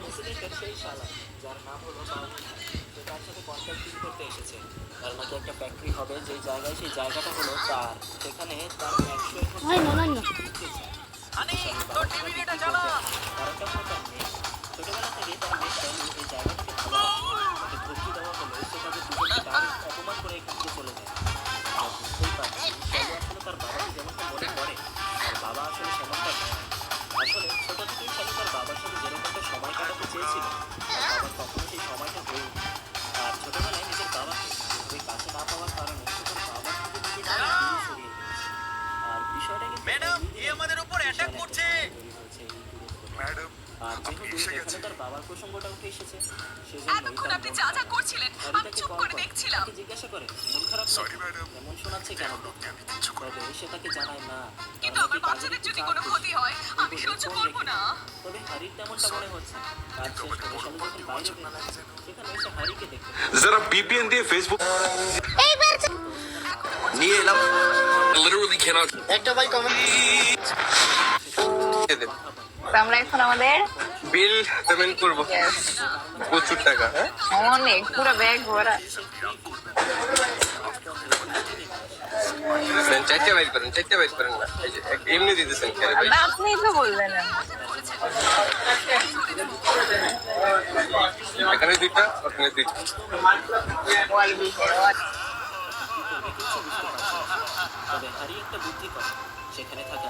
প্রেসিডেন্টের সেই শালা যার নাম হলো বাবুল, সে তার সাথে কন্ট্রাক্ট ডিল করতে এসেছে। তার নাকি একটা ফ্যাক্টরি হবে যেই জায়গায়, সেই জায়গাটা হলো তার, সেখানে তার 100 একর কিনতে চায়। কারণটা হলো তার মেয়ে। ছোটবেলা থেকেই তার মেয়ে শ্যালু এই জায়গাটাকে ভালোবাসে। তাকে ধমকি দেওয়া হলো সে তাদের দুজনকে ডাইরেক্ট অপমান করে এখান থেকে চলে যায়। আমরা বুঝতেই পারছি শ্যালু আসলে তার বাবাকে যেমনটা মনে করে, তার বাবা আসলে সেমনটা নয়। আসলে ছোট থেকেই শ্যালু তার বাবার সাথে যেরকমটা সময় কাটাতে চেয়েছিল, তার বাবা কখনো সেই সময়টা হয়ে ওঠে। আর ছোটবেলায় নিজের বাবাকে এভাবে কাছে না পাওয়ার কারণে সে তার বাবার থেকে নিজেকে অনেক দূরে সরিয়ে ফেলেছে। আর বিষয়টা কিন্তু এমনিতেই আমাদের উপর অ্যাটাক করছে তৈরি হয়েছে এই দূরত্বটা। আর যেহেতু এখানে তার বাবার প্রসঙ্গটা উঠে এসেছে, সেজন্যই তার মন খারাপ। হরিতাকে কল করে তাকে জিজ্ঞাসা করে মন খারাপ নাকি? এমন শোনাচ্ছে কেন তোকে? তবে সে তাকে জানায় না, কারণ নাকি কাজের একটু চাপ বেশি। এই বলে ফোন রেখে দেয়। তবে হারির তেমনটা মনে হচ্ছে না। কাজ শেষ করে শালু যখন বাইরে বের হয়, সেখানে এসে হারিকে দেখতে পায়। যারা বিপিএন দিয়ে ফেসবুক নিয়ে এলাম, লিটারালি ক্যানট একটা ভাই কমেন্ট কথা বলে। আমরা এখন আমাদের বিল পেমেন্ট করব প্রচুর টাকা। অনেক পুরো ব্যাগ ভরা। চারটে বাইর করেন, চারটে বাইর করেন না, এই যে এমনি দিতেছেন কেন ভাই? আপনি তো বললেন না। এখানে দুইটা, ওখানে দুইটা। তবে হারি একটা বুদ্ধি করে, সেখানে থাকা